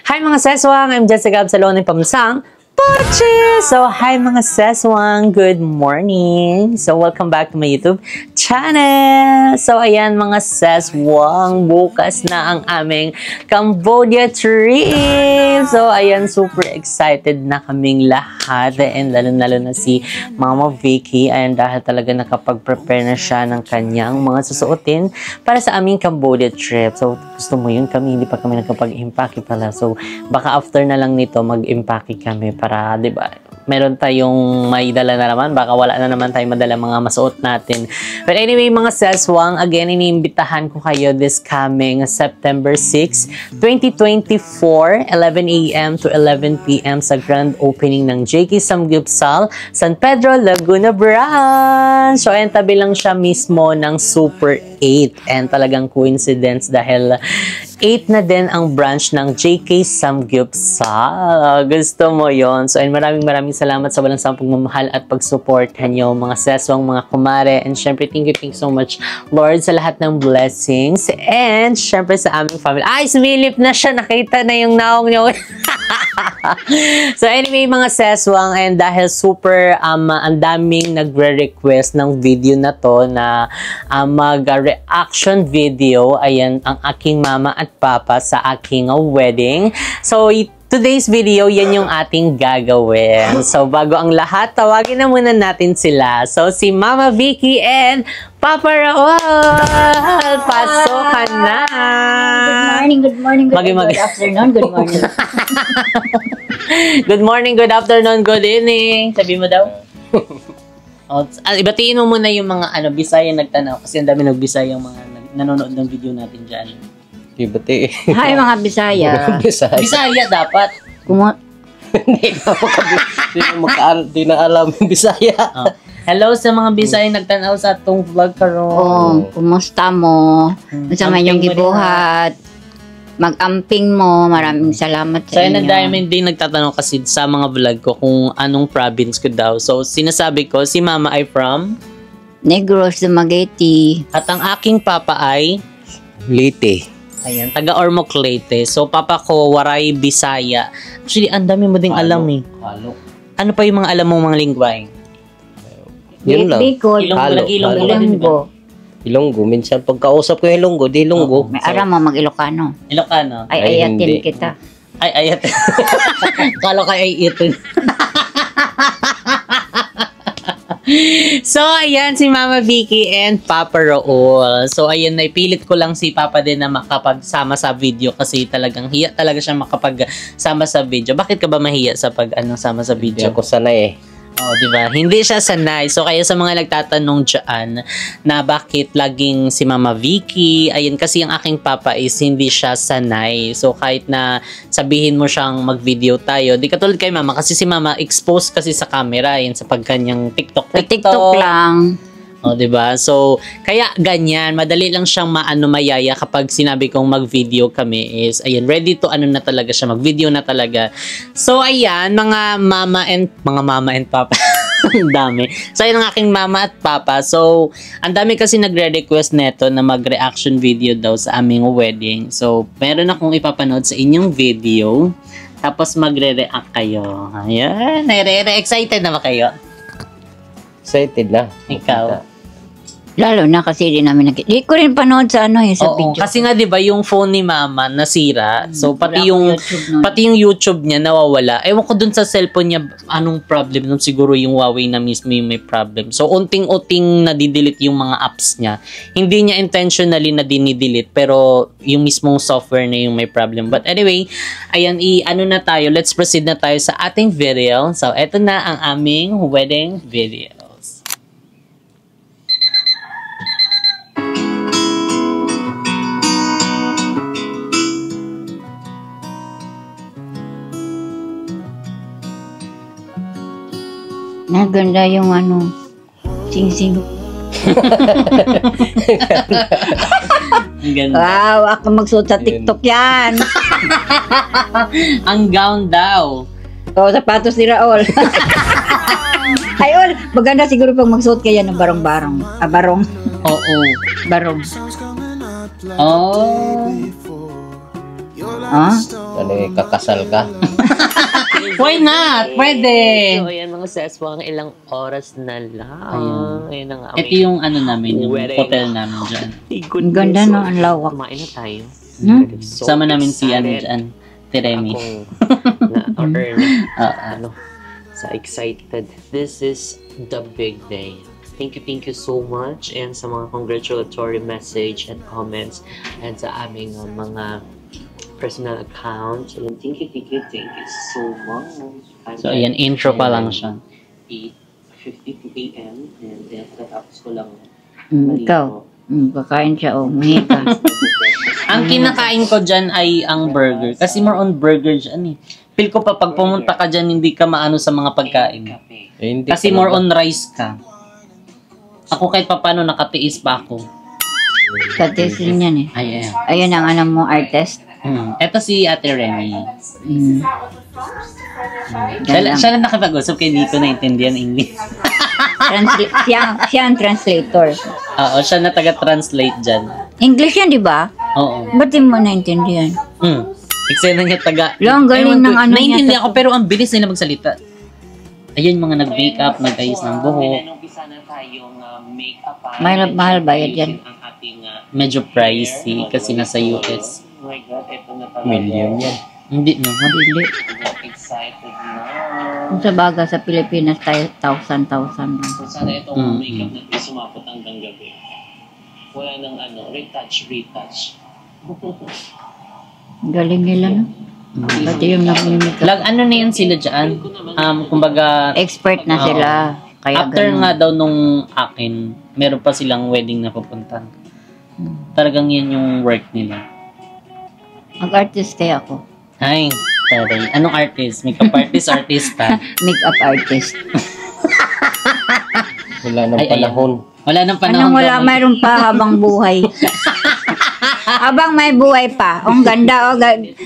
Hi mga seswang! I'm Jessica Absalon ng Pamsang Poche! So, hi mga seswang! Good morning! So, welcome back to my YouTube channel! So, ayan mga seswang! Bukas na ang aming Cambodia trip! So, ayan, super excited na kaming lahat. And lalo-lalo na si Mama Vicky. Ayan, dahil talaga nakapag-prepare na siya ng kanyang mga susuotin para sa aming Cambodia trip. So, gusto mo yun? Kami, hindi pa kami nakapag-impake pala. So, baka after na lang nito, mag-impake kami para, di ba, meron tayong may dala na naman. Baka wala na naman tayong madala mga masuot natin. But anyway, mga seswang, again, iniimbitahan ko kayo this coming September 6, 2024, 11 a.m. to 11 p.m. sa grand opening ng JK Samgyupsal, San Pedro, Laguna Branch. So, ayan, tabi lang siya mismo ng Super 8. And talagang coincidence dahil 8 na din ang branch ng JK Samgyupsal. Gusto mo yon? So, and maraming salamat sa walang sampung mamahal at pag-supportan nyo, mga seswang, mga kumare. And syempre, thank you so much, Lord, sa lahat ng blessings. And syempre sa aming family. Ay, sumilip na siya. Nakita na yung naong nyo. So, anyway, mga seswang, and dahil super ang daming nagre-request ng video na to na mag-reaction video, ayan, ang aking mama at papa sa aking wedding. So, today's video, yan yung ating gagawin. So, bago ang lahat, tawagin na muna natin sila. So, si Mama Vicky and Papa Raul! Pasok ka na! Good morning, good afternoon, good morning. Good morning, good afternoon, good evening. Sabi mo daw? Ibatiin mo muna yung mga Bisaya nagtanaw kasi ang dami nagbisaya yung mga nanonood ng video natin dyan. Ibati. Hi mga Bisaya. Bisaya dapat. Hindi na alam yung Bisaya. Oh. Hello sa mga Bisaya nagtanaw sa atong vlog karon. Oh, kumusta mo? Sa yung gibuhat. Mag-amping mo. Maraming salamat sa inyo. So, Diamond din nagtatanong kasi sa mga vlog ko kung anong province ko daw. So, sinasabi ko, si Mama ay from Negros, Dumaguete. At ang aking papa ay Leyte. Ayan, taga Ormoc, Leyte. So, papa ko, Waray, Bisaya. Actually, ang dami mo ding alam eh. Ano pa yung mga alam mong mga lingwahe? Yun lang. Ilonggo. Ilonggo. Minsan, pagkausap ko yung Ilonggo, di Ilonggo. May aram mo mag-Ilocano. Ilocano? Ay, ayatin kita. Ay, ayatin. Kala ka ay itin. So, ayan si Mama Vicky and Papa Raul. So, ayan, naipilit ko lang si Papa din na makapagsama sa video kasi talagang hiya talaga siya makapagsama sa video. Bakit ka ba mahiya sa sama sa video? Hindi ako sanay eh. Oh, di ba? Hindi siya sanay. So, kaya sa mga nagtatanong dyan na bakit laging si Mama Vicky, ayun, kasi ang aking papa is hindi siya sanay. So, kahit na sabihin mo siyang mag-video tayo, di katulad kay Mama, kasi si Mama exposed kasi sa camera, yun, sa pagkanyang TikTok. Sa TikTok lang. O, diba? So, kaya ganyan, madali lang siyang mayaya kapag sinabi kong mag-video kami is, ayan, ready to na talaga siya, mag-video na talaga. So, ayan, mga mama and papa. Ang dami. So, ayan ang aking mama at papa. So, ang dami kasi nagre-request neto na mag-reaction video daw sa aming wedding. So, meron akong ipapanood sa inyong video. Tapos, magre-react kayo. Ayan, excited na ba kayo? Excited na. Ikaw? Lalo na kasi di namin di ko rin panood sa sa Oo, video. kasi nga 'di ba yung phone ni Mama nasira. So pati yung YouTube niya nawawala. Ewan ko dun sa cellphone niya anong problem nun, siguro yung Huawei na mismo yung may problem. So unting-unting nadidelete yung mga apps niya. Hindi niya intentionally na dinidelete pero yung mismong software na yung may problem. But anyway, ayan na tayo. Let's proceed na tayo sa ating video. So eto na ang aming wedding video. Naganda yung sing-sing. Ang ganda. Wow, ako magsuot sa TikTok yan. Ang gown daw. O, sapatos ni Raul. Ayun, maganda siguro pag magsuot kaya ng barong-barong. Barong. Oo. Barong. Oh. Ah? Ano kakasal ka? Why not? Pwede. So, ayan mga seswang, ilang oras na lang. Ayan na nga. Ito yung ano namin, yung hotel namin dyan. Ang ganda no, ang lawak. Kumain na tayo. Hmm? So Sama namin si ano excited dyan, Tiremi. Ano, so excited. This is the big day. Thank you so much and sa mga congratulatory message and comments and sa aming mga personal accounts. And thank you so much. So ayan, intro pa lang siya. 8:52 a.m. and then katapos ko lang Ikaw. Kakain siya o. Mahi ka. Ang kinakain ko dyan ay ang burger. Kasi more on burger dyan eh. Feel ko pa pag pumunta ka dyan, hindi ka maano sa mga pagkain. Hindi Kasi more on rice ka. Ako kahit pa paano nakatiis pa ako. Katisin yan eh. Ayan. Ayun ang ano mo, artist. Eto si Ate Remy. Mm. Siya lang nakipag-usap kaya hindi ko naintindihan English. Siya ang translator. Oo, siya na taga-translate dyan. English yan, di ba? Oo. Ba't di mo naintindihan? Eksena niya taga... Ang galing ng ano niya. Naintindihan ko pero ang bilis nila magsalita. Ayun, mga nag-makeup, nag-ayos ng buhok. Mahal bayad yan. Medyo pricey kasi nasa US. Million yan. Hindi naman. Hindi. Kung sa baga sa Pilipinas tayo, 1,000. Sana itong makeup na sumapot hanggang gabi. Wala nang retouch. Galing nila, no? Pati yung nakimikap. Ano na yan sila dyan? Kumbaga, Expert na sila. Kaya after ganun. nga daw nung akin, meron pa silang wedding na pupunta. Talagang yan yung work nila. Mag-artist kaya ako. Ay, taray. Anong artist? Makeup artist, artista? Makeup artist. Wala nang Ay, panahon. Wala nang panahon. Anong wala? daw. Mayroon pa habang buhay. Habang may buhay pa. Ang ganda.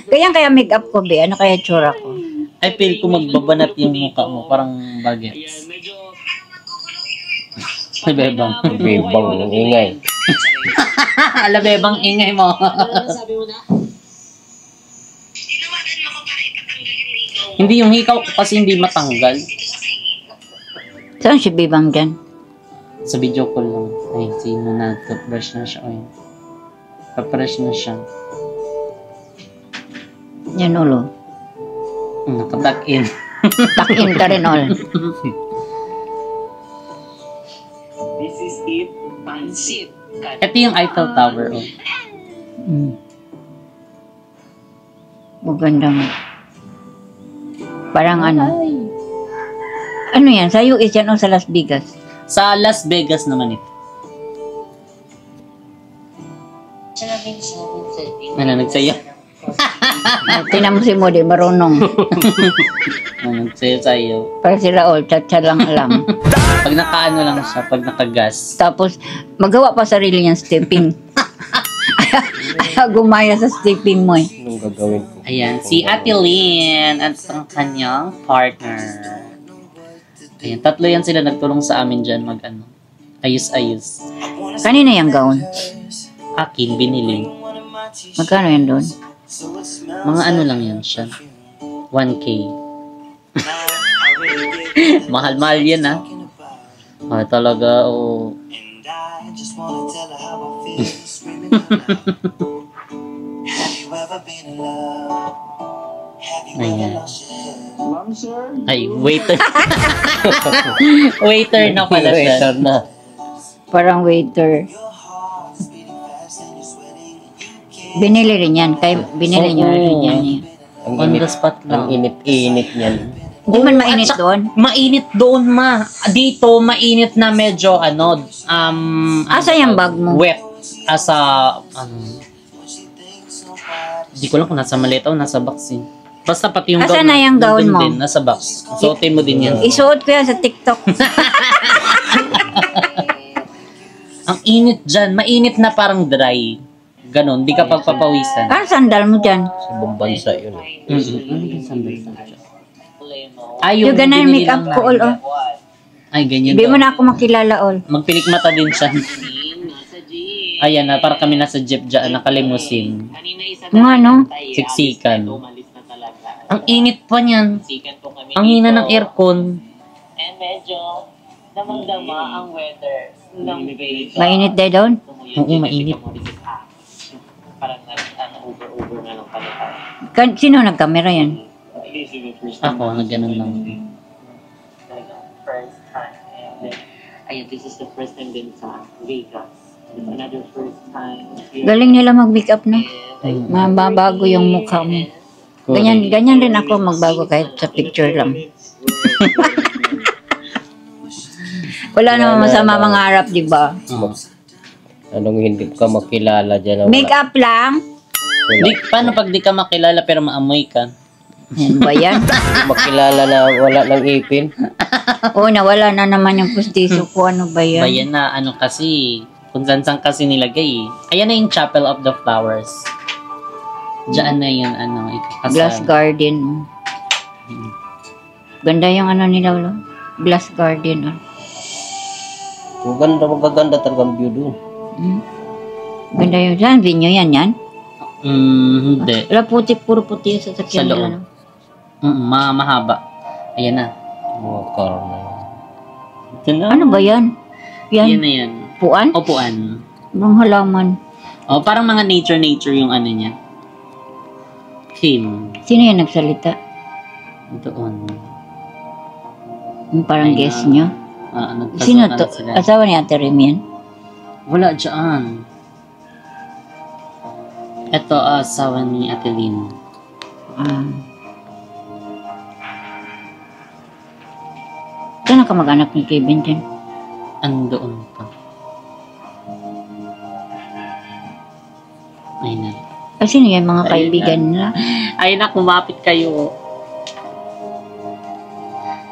Kaya makeup ko, be. Ano kaya tsura ko? I feel ko magbabanat yung mukha mo. Parang bagets. Ay, bebang. Bibang ng ingay. Ala, bebang ingay mo. Hindi yung hikaw ko kasi hindi matanggal. Saan si Bibang dyan? Sa video call lang. Ay, sino na? Toothbrush na siya. Ay, paprash na siya. Yan ulo. Nakatak in. Takin ka rin all. This is it. Pansit. Ito yung Eiffel Tower. Oh. Maganda mo. Parang ano? Ano yan? Sa US yan o sa Las Vegas? Sa Las Vegas naman ito. Ano, nagsayo? Tinan mo si Modi, marunong. Ano, nagsayo-sayo. Para si Raul, tsa lang alam. Pag nakaano lang siya, pag nakagas. Tapos, magawa pa sarili niyang stepping. Ayaw gumaya sa stepping mo eh. Anong gagawin ko? Ayan, si Ate Lynn at ang kanyang partner. Ayan, tatlo yan sila nagtulong sa amin dyan mag-ano. Ayos-ayos. Kanina yung gown. Akin, binili. Magkano yan doon? Mga ano lang yan siya. 1K. Mahal-mahal yan ah. Talaga, oh. Ayan. Ay, waiter. Waiter na pala siya. Waiter na. Parang waiter. Binili rin yan. Binili nyo rin yan. Ang On the init, spot lang. ang init-init niyan. Di man mainit at saka- doon? Mainit doon, ma. Dito, mainit na medyo, Asa yung bag mo? wet. Asa, di ko lang kung nasa maleta o nasa box eh. Basta pati yung Asa na yung gown nandun mo? Din, nasa box. Suotin mo din yan. Isuot ko yan sa TikTok. Ang init dyan. Mainit na parang dry. Ganon. Di ka pagpapawisan. Parang sandal mo dyan. Sa ibang bansa yun eh. Ano yung sandal? Ay, Yung ganun binili makeup lang ko all namin. oh. Ay, ganyan Hindi daw. mo na ako makilala all. Magpilik mata din siya. Ayan na, para kami nasa jeep dyan, nakalimusin. Mga ano? Siksikan. Ang init pa niyan. Ang hina ng aircon. And medyo damang-dama ang weather ng bay. Mainit din doon? Oo, mainit. Parang over na lang pala. Sino nagkamera yan? Ako, na ganun lang. First time. And then, ayun, this is the first time din sa Vegas. It's another first time. Galing nila mag-make up na. Mababago yung mukha mo. Ganyan rin ako magbago kahit sa picture lang. Wala namang masama mga harap, di ba? Anong hindi ka makilala dyan? Make up lang? Paano pag di ka makilala pero maamoy ka? Yan ba yan? Makilala na wala ng ipin. Oo, nawala na naman yung pustiso ko. Ano ba yan? Bayan na, ano kasi, kung saan kasi nilagay. Ayan na yung Chapel of the Flowers. Diyan na yun, ano, ikakasal. Glass garden. Ganda yung ano nila, lo. Glass garden. Magaganda talagang view doon. Ganda yung saan? Vinyo yan? Hindi. Wala putik, puro puti yung sasakyan Sa loob. nila. No? Mahaba. Ayan na. Mga car na yun. Ito na. Ano ba yan? Yan na yan. Puan? Upuan. Mga halaman. Oh, parang mga nature yung ano niya. Theme. Sino yung nagsalita? Doon. Yung parang Ay, guest nyo? Sino to? Sila. Asawa ni Ate Remy yan? Wala dyan. Ito, asawa ni Ate Lynn. Saan ka mag-anak ni Kevin dyan? Andoon pa. Ayun na. Sino yung mga kaibigan nila? Ayun na, kumapit kayo.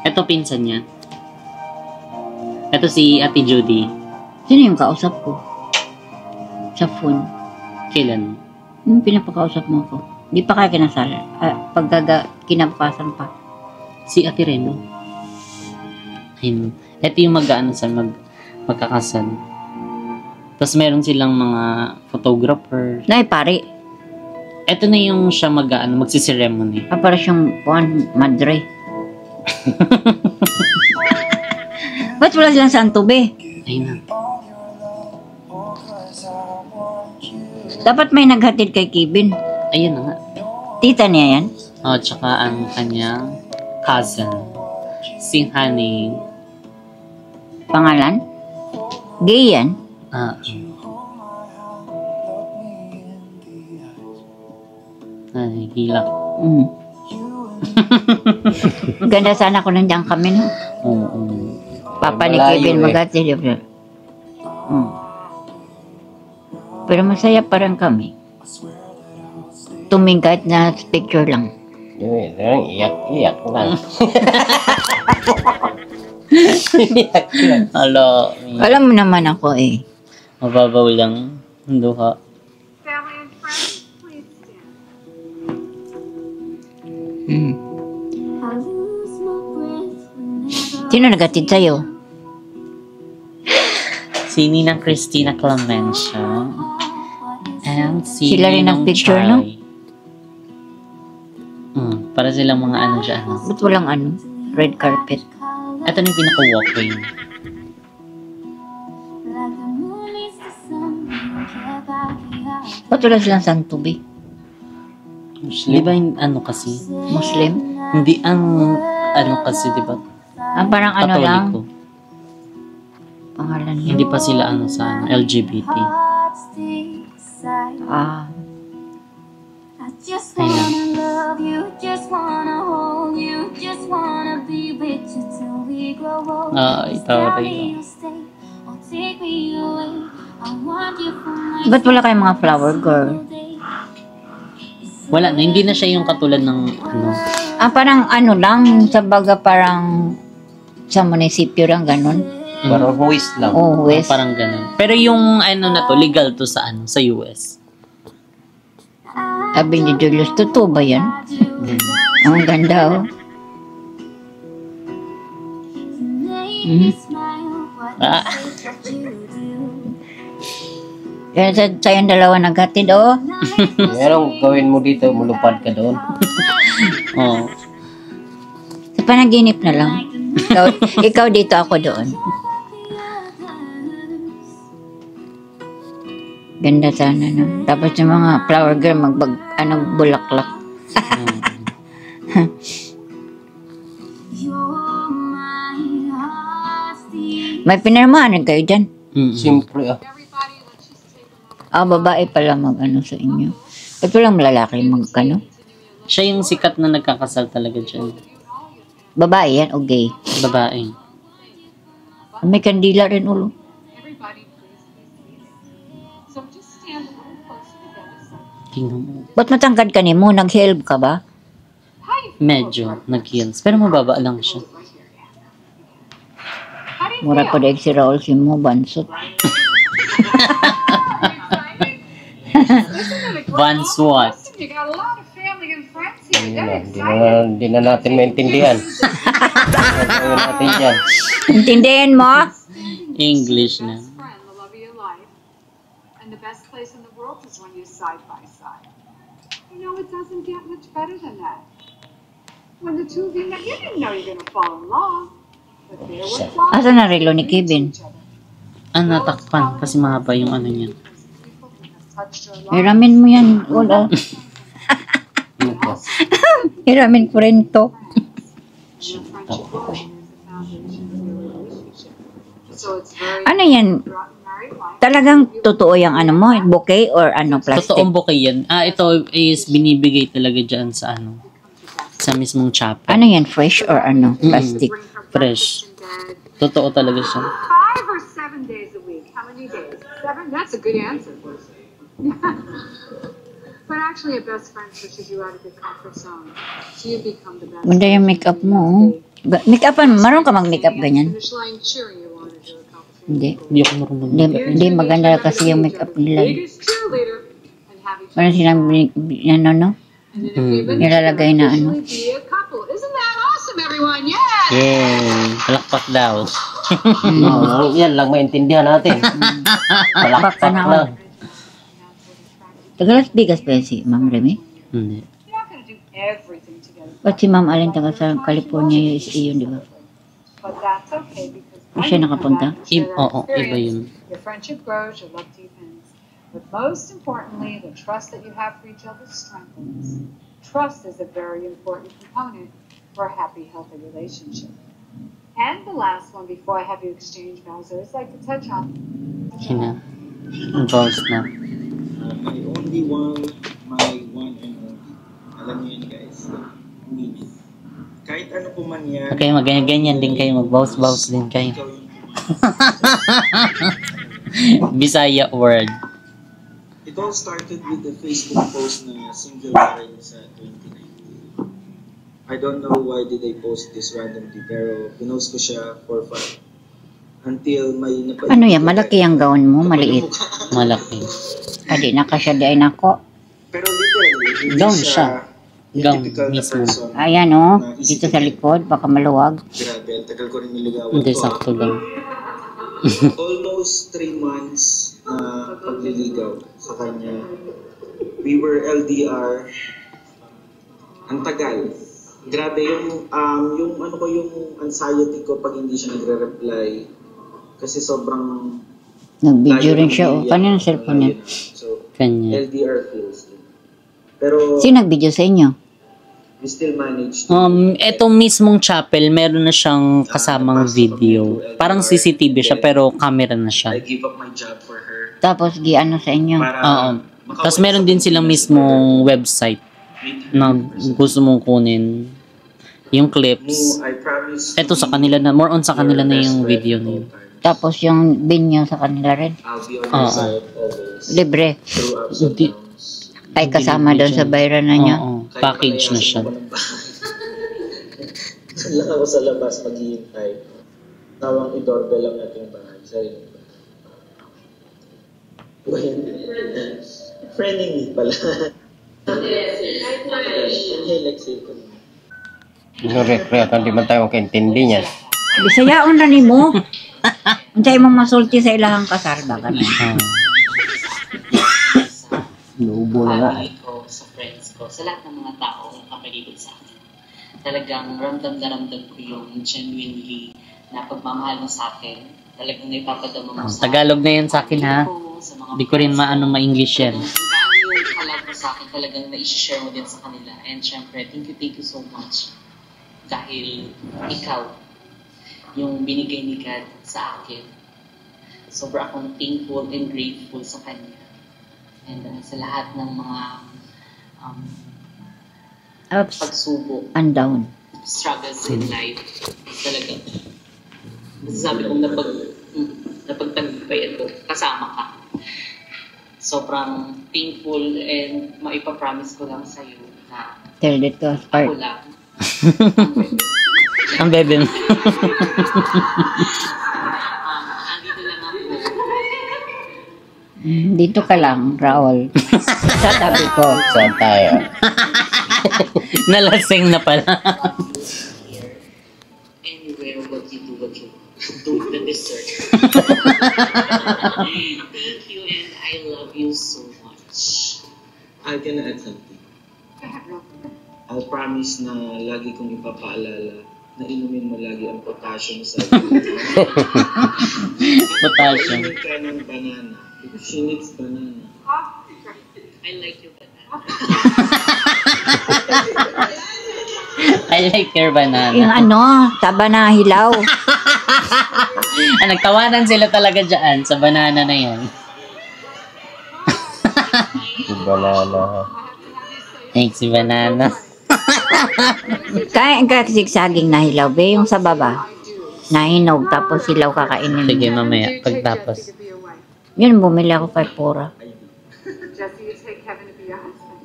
Ito, pinsan niya. Ito si Ate Judy. Sino yung kausap ko? Sa phone. Kailan? Yung pinapakausap mo ko. Di pa kaya kinasal. Kinabukasan pa. Si Ate Reno. Ayun. Ito yung mag-ano sa magkakasal. Tapos meron silang mga photographer. Nay, pare. Ito na yung siya magsiseremony. Para siyang madre. Ba't wala silang santobe? Ayun na. Dapat may naghatid kay Kevin. Ayun na nga. Tita niya yan? Tsaka ang kanyang cousin. Si Honey. Pangalan? Gay yan? Ay, hilak. Ganda sana kung nandiyan kami, no? Papa ni Malayo Kevin eh. maghatid. Pero masaya pa rin kami. Tuming kahit na picture lang. Yun, iyak lang. Alo. Alam mo naman ako eh. Mababaw lang. Duha. Sino naghatid sa'yo? Si Ninang Christina Clemencia. And si Sila rin Ninong nagpicture, Chai. no? Para silang mga ano dyan. Ba't walang ano? Red carpet. Ito na yung pinaka-walkway. Ba't wala silang santubi? Di ba yung ano kasi? Muslim? Hindi ang ano kasi, di ba? Parang ano lang? Katoliko. Pangalan niya. Hindi pa sila ano sa LGBT. Ayun. Taray. Ba't wala kayong mga flower girl? Wala na, hindi na siya yung katulad ng ano. Parang ano lang, sa baga parang sa munisipyo lang ganun. Parang huwis lang. Oh, West. Parang ganun. Pero yung ano na to, legal to sa ano, sa US. Sabi ni Julius, totoo ba yan? Ang ganda oh. Kaya sayang dalawa naghatid, oh. Anong gawin mo dito? Mulupad ka doon. Oh. Sa panaginip na lang. Ikaw dito, ako doon. Ganda sana, no? Tapos yung mga flower girl, bulaklak. May pinirmahan kayo dyan. Siyempre Babae pala sa inyo. Ito lang lalaki Siya yung sikat na nagkakasal talaga dyan. Babae yan o gay? Babae. May kandila rin ulo. Tingnan mo. Ba't matangkad ka mo? Nag-help ka ba? Medyo nag-heels. Pero mababa lang siya. Mura pa dahil si Raul si mo, bansot. Vans what? Hindi na natin maintindihan. Gawin natin dyan. Intindihin mo? English na. And the best place in the world is when you're side by side. You know, it doesn't get much better than that. When the two of you met, you didn't know you're gonna fall in love. But there was love. Asa na relo ni Kevin? Natakpan kasi mahaba yung ano niya. Hiramin mo yan, ulo. Hiramin ko rin to. Ano yan? Talagang totoo yung mo? Bouquet or plastic? Totoong bouquet yan. Ito is binibigay talaga dyan sa sa mismong chapel. Ano yan? Fresh or plastic? Fresh. Totoo talaga siya. 5 or 7 days a week. How many days? 7? That's a good answer. But actually, a best friend pushes you out of your comfort zone. So you become the best. Ganda yung makeup mo. Make-upan, maroon ka mag-makeup ganyan? Finish line cheering you on as your accomplishment. Hindi. Hindi ako marunong. Hindi maganda kasi yung makeup nila. Biggest cheerleader and have each Parang silang, no? And in a few minutes, Nilalagay na officially be a couple. Isn't that awesome, everyone? Yeah! Yay! Palakpak daw. Yan lang maintindihan natin. Baka na lang. Taga Las Vegas ba si Ma'am Remy? Hindi. You're not going to do everything together. Ba't si Ma'am Allen taga sa California USA yun, di ba? But that's okay because Siya nakapunta? Oo, iba yun. your friendship grows, your love deepens. But most importantly, the trust that you have for each other strengthens. Trust is a very important component for a happy, healthy relationship. And the last one, before I have you exchange vows, I always like to touch on. Sina. Ang balls na. My only one, my one and only. Alam niyo yun guys, me. Kahit ano po man yan. Okay, ganyan din kayo. Mag-bows-bows din kayo. Ikaw yung Bisaya word. It all started with the Facebook post na single pa rin sa 2019. I don't know why did I post this randomly, pero pinost ko siya for fun. Until may Ano yan? Malaki ang gown mo? Maliit? Malaki. Adi na kasya di ay nako. Pero literally, hindi Gown siya siya. Gown typical na mismo. person. Ayan dito sa likod, baka maluwag. Grabe, ang tagal ko rin niligawan Hindi, ko. sakto lang. Almost 3 months na pagliligaw sa kanya. We were LDR. Ang tagal. Grabe yung yung anxiety ko pag hindi siya nagre-reply. Kasi sobrang Nag-video rin siya. Kanina cellphone niya. So, Kanya. LDR feels. Pero Sino nag-video sa inyo? we still managed to Etong mismong chapel, meron na siyang kasamang video. Parang CCTV siya, pero camera na I siya. give up my job for her. Tapos giano sa inyo? Para Oo. Tapos meron din silang mismong website na gusto mong kunin yung clips. I promise Eto sa kanila na, more on sa kanila na yung video na yun. Tapos yung binyo sa kanila rin. I'll be on Oo. your side always. Libre. Through ups and Hindi. downs. Ay kasama doon sa bayaran na niya. Oo. Kahit Package na siya. palayasin ko ng bahay. Lang ako sa labas maghihintay. Tawang i-doorbell ang ating bahay. Sarili ko. Friendly pala. Hey, Lexi. Inurekreat, hindi man tayo makaintindi niyan. Bisayaon na ni mo. Unsay mo masulti sa ilahang kasal ba ganun? Naubo na nga. family ko, sa friends ko, sa lahat ng mga tao na kapaligid sa akin. Talagang ramdam na ramdam ko yung genuinely na pagmamahal mo sa akin. Talagang naipapadama mo sa Tagalog na yan sa akin, ha? Di ko rin maano ma-English yan. Ang dami yung kalab mo sa akin, talagang na-share mo din sa kanila. And syempre, thank you so much. Dahil ikaw, yung binigay ni God sa akin. Sobra akong thankful and grateful sa Kanya. And sa lahat ng mga Ups pagsubok, and down. struggles in life, talagang masasabi kong napagtagumpayan ko, kasama ka. Sobrang thankful and maipapromise ko lang sa'yo na Tell it to us part. ako lang. Ang bebe mo. Andito lang ako. Dito ka lang, Raul. Sa tabi ko. Saan tayo? Nalasing na pala. Anywhere what you do the dessert. Thank you and I love you so much. I can add something. I'll promise na lagi kong ipapaalala na inumin mo lagi ang potassium sa Potassium. Inumin ka ng banana because she needs banana. I like your banana. I like your banana. Yung taba na hilaw. Nagtawanan sila talaga dyan sa banana na yan. Yung banana. Thanks, si banana. Kain ka sigsaging na hilaw, be. Yung sa baba. Nahinog, tapos hilaw kakainin. Sige, mamaya, pagtapos. Yun, bumili ako kay Pura. Jesse, you take Kevin to be your husband.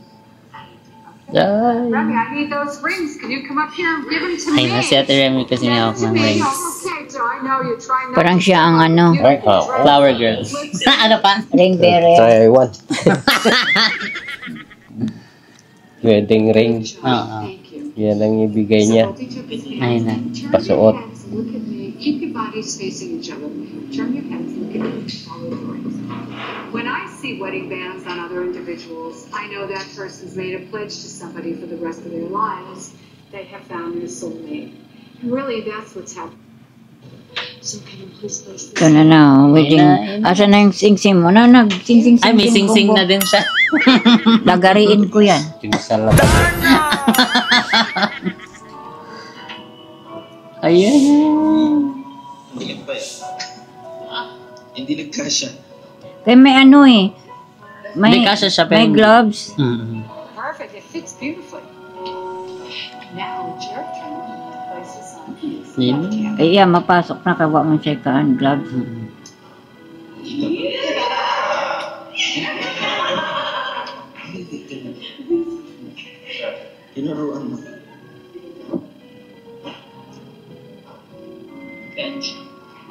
Ay. Remy, I need those rings. Can you come up here and give them to Ay, me? na si Ate Remy kasi may hawak ng rings. Okay, so I know you're trying not Parang to siya ang Ay, oh. Flower girls. Ano pa? ring bearer. Try one. Wedding ring. Oo. Thank you. Yan ang ibigay niya. Ayun na. Pasuot. Look at me. Keep your bodies facing each other. Turn your heads. Look at me. Follow the rings. When I see wedding bands on other individuals, I know that person's made a pledge to somebody for the rest of their lives. They have found their soulmate. And really, that's what's happening. So can you please place this? Ito na, wedding. Ayun na. Asa na yung sing-sing mo? Nag-sing-sing. Ay, may sing-sing na din siya. Lagariin ko yan. Tinsal lang. Ayan. Hindi pa yan. Hindi nagkasya. Kaya may May, Hindi kasya siya, may pero- gloves. Perfect. It fits beautifully. Now it's your turn to place this on. Yun. Kaya mapasok na kawa mo siya kaan gloves. Tinuruan mo.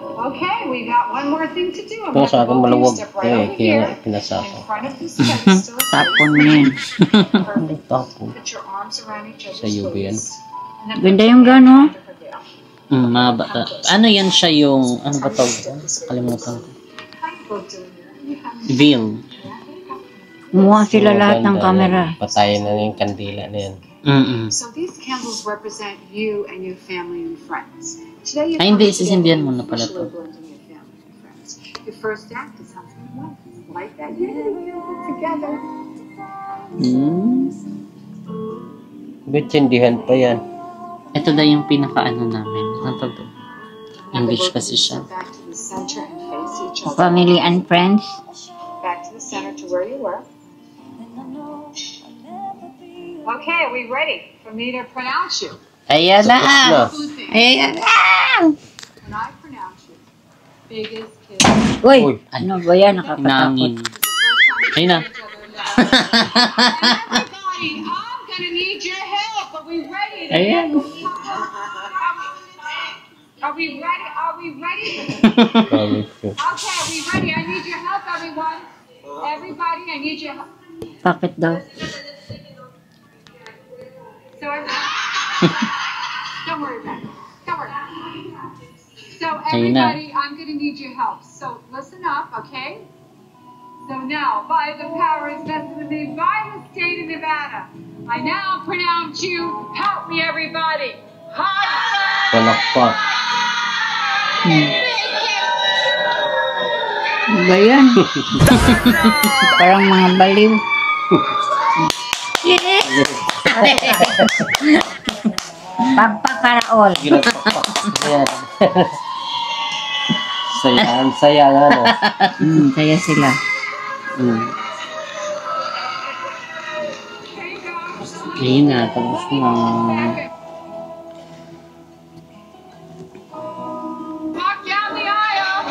Okay, we got one more thing to do. I'm Ito sa akin gonna maluwag. step right over Kaya here pinasa in ko. front of this pedestal. Tapon mo yan. Perfect. Tapo. Put your arms around each other's Sa UV yan. waist. And then Ganda put yung your hands gano. under her veil. Mahaba. Ano yan siya yung, ano ba tawag? Kalimutan ko. Veil. Kumuha sila lahat ng Ganda camera. yan. Patayin na yung kandila na yan. So these candles represent you and your family and friends. Today you Ay, hindi, come together sisindihan mo and na pala officially to. blend in your family and friends. Your first act is husband and wife. Like that, together. Bitsindihan pa yan. Ito daw yung pinaka-ano namin. Ano tawag to? Now the English both kasi of you siya. step back to the center and face each other. Family and friends. Back to the center to where you were. Okay, are we ready for me to pronounce you? Ayan na! Na. Ayan na! When I pronounce you, biggest kiss. Uy, ano ba yan? Nakakatakot. Nangin. Ayun na. Everybody, I'm gonna need your help. Are we ready? To Ayan. Are we ready? Are we ready? Promise ko. Okay, are we ready? I need your help, everyone. Everybody, I need your help. Bakit daw? So, don't worry about it. Don't worry. So, Ayun na. everybody, I'm gonna need your help. So, listen up, okay? So now, by the powers vested in me by the state of Nevada, I now pronounce you, help me everybody, hot Palakpak. Ano ba yan? Parang mga baliw. Pagpakaraol. Ayan. Saya nga, no? Kaya sila. Ayun na, tapos na. walk down the aisle.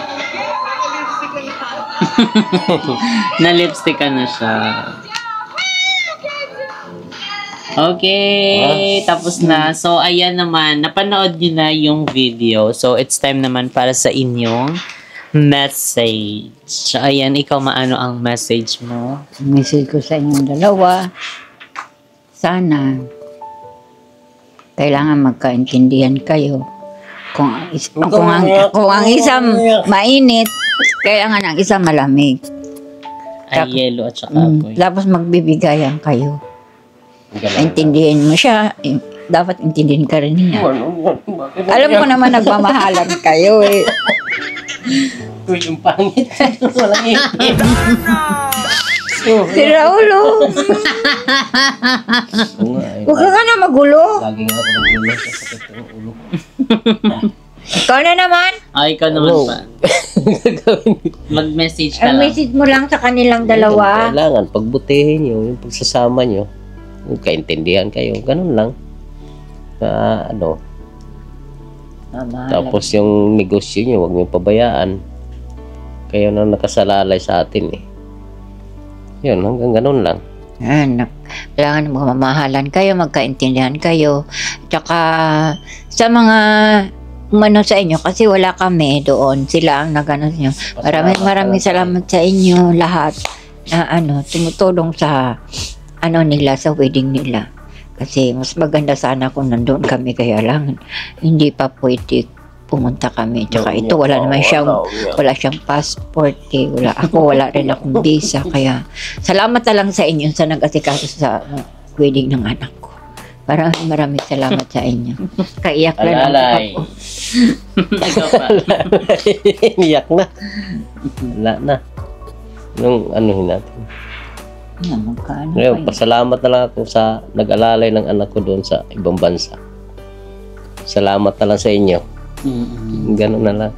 Na-lipstick ka na siya. Okay, tapos na. So, ayan naman, napanood nyo na yung video. So, it's time naman para sa inyong message. So, ayan, ikaw maano ang message mo? Message ko sa inyong dalawa. Sana kailangan magkaintindihan kayo. Kung ang isang mainit, kailangan ang isang malamig. Ay, yelo at saka apoy. Tapos magbibigayan kayo. Intindihin mo siya, dapat intindihin ka rin niya. Alam ko naman nagmamahalan kayo eh. Uy, yung pangit. Walang ngipin. Si Raulo. Huwag ka na magulo. Lagi nga ako nagulo sa sakit ng ulo. Ikaw na naman. Ay, ikaw naman pa. Mag-message ka Ang lang. message mo lang sa kanilang dalawa. Kailangan pagbutihin nyo, yung pagsasama nyo. Yung kaintindihan kayo, ganun lang. Tapos yung negosyo nyo, huwag nyo pabayaan. Kayo na nakasalalay sa atin eh. Yun, hanggang ganun lang. Kailangan magmamahalan kayo, magkaintindihan kayo. Tsaka sa mga umano sa inyo, kasi wala kami doon. Sila ang nagano nyo. Maraming salamat sa inyo lahat na tumutulong sa nila, sa wedding nila. Kasi mas maganda sana kung nandun kami, kaya lang hindi pa pwede pumunta kami. Tsaka ito, wala siyang passport eh. Wala rin akong visa. Kaya salamat na lang sa inyo sa nag-asikaso sa wedding ng anak ko. Maraming salamat sa inyo. Kaiyak lang ako. Ikaw pa. Iyak na. Wala na. Yung anuhin natin. Ngayon, pasalamat na lang ako sa nag-alalay ng anak ko doon sa ibang bansa. Salamat na lang sa inyo. Ganun na lang.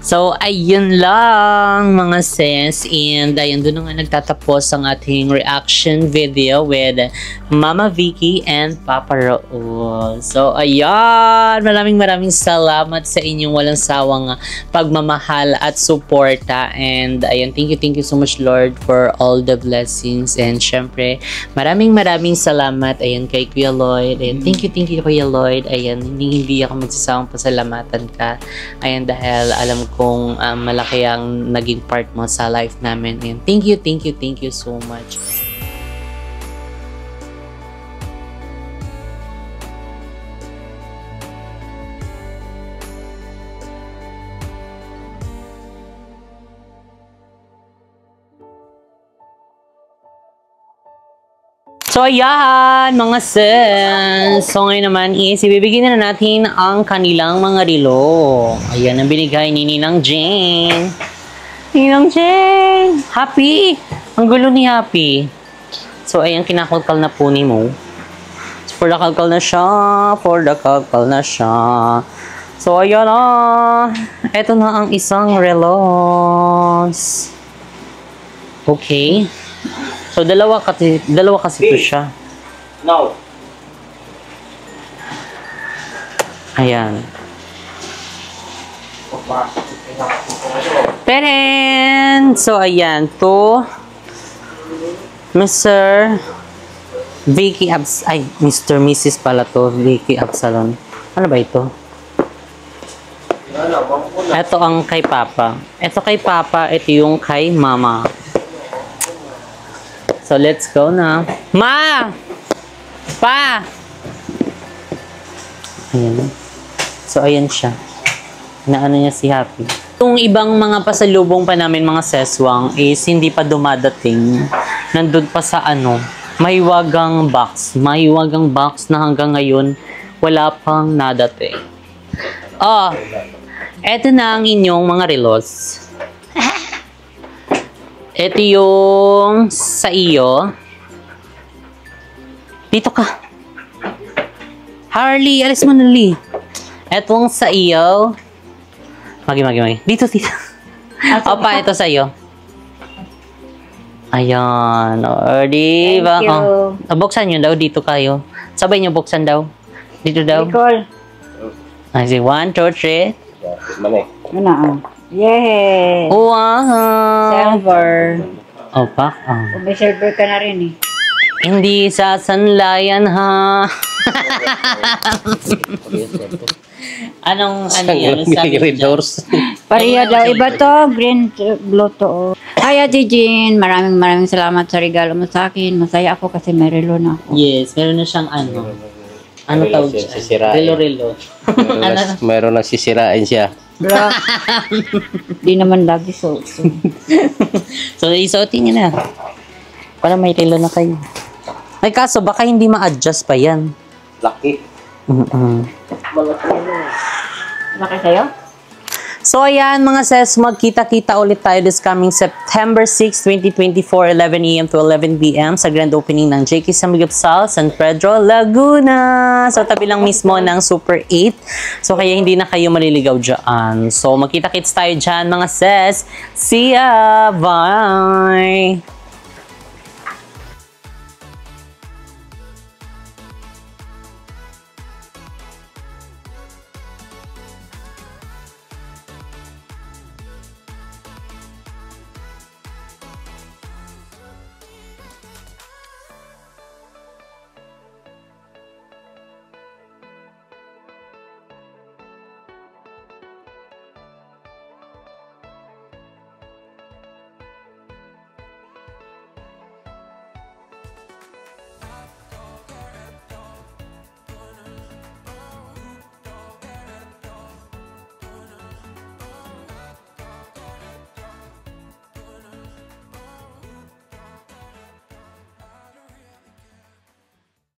So, ayun lang mga sis. And ayun, doon nga nagtatapos ang ating reaction video with Mama Vicky and Papa Raul. So, ayan. Maraming salamat sa inyong walang sawang pagmamahal at suporta. And ayun, thank you so much Lord for all the blessings. And syempre, maraming salamat. Ayun, kay Kuya Lloyd. Ayun, thank you Kuya Lloyd. Ayun, hindi ako magsasawang pasalamatan ka. Ayun, dahil alam kung malaki ang naging part mo sa life namin. And thank you so much. So, ayan, mga sis. So, ngayon naman is, ibibigyan na natin ang kanilang mga relo. Ayan, ang binigay ni Ninang Jane. Ninang Jane! Happy! Ang gulo ni Happy. So, ayan, kinakalkal na po ni mo. For the kalkal na siya. So, ayan na. Ito na ang isang relos. Okay. So, dalawa kasi ito siya. No. Ayan. Peren! So, ayan. To Mr. Vicky Mr. Mrs. pala to. Vicky Absalon. Ano ba ito? Ito ang kay Papa. Ito kay Papa. Ito yung kay Mama. So, let's go na. Ma! Pa! Ayan. So, ayan siya. Inaano niya si Happy. Yung ibang mga pasalubong pa namin mga seswang is hindi pa dumadating. Nandun pa sa mahiwagang box. Mahiwagang box na hanggang ngayon wala pang nadating. Eto na ang inyong mga relos. Ito yung sa iyo. Dito ka. Harley, alis mo na, Lee. Etong sa iyo. Magi. Dito. Opa, ito sa iyo. Ayan. Di ba? Thank you. Buksan nyo daw. Dito kayo. Sabay nyo buksan daw. Dito daw. Nicole. I say 1, 2, 3. Ano? Yay! Wow! Silver. Opa. May silver ka na rin eh. Hindi sa sanlayan ha. Anong yan? Red doors. Pareha daw. Iba to. Green, blue to. Hi, Ate Jean. Maraming salamat sa regalo mo sa akin. Masaya ako kasi may relo na ako. Yes, meron na siyang ano tawag siya? Sisirain. Relo. Mayroon nang sisirain siya. Bro. Di naman lagi so. So, isuotin niyo na. Para may relo na kayo. Ay, kaso baka hindi ma-adjust pa yan. Lucky. Laki sa'yo? So, ayan mga sis, magkita-kita ulit tayo this coming September 6, 2024, 11 a.m. to 11 p.m. sa grand opening ng JK Samgyeopsal, San Pedro, Laguna. So, tabi lang mismo ng Super 8. So, kaya hindi na kayo maliligaw dyan. So, magkita-kits tayo dyan mga sis. See ya! Bye!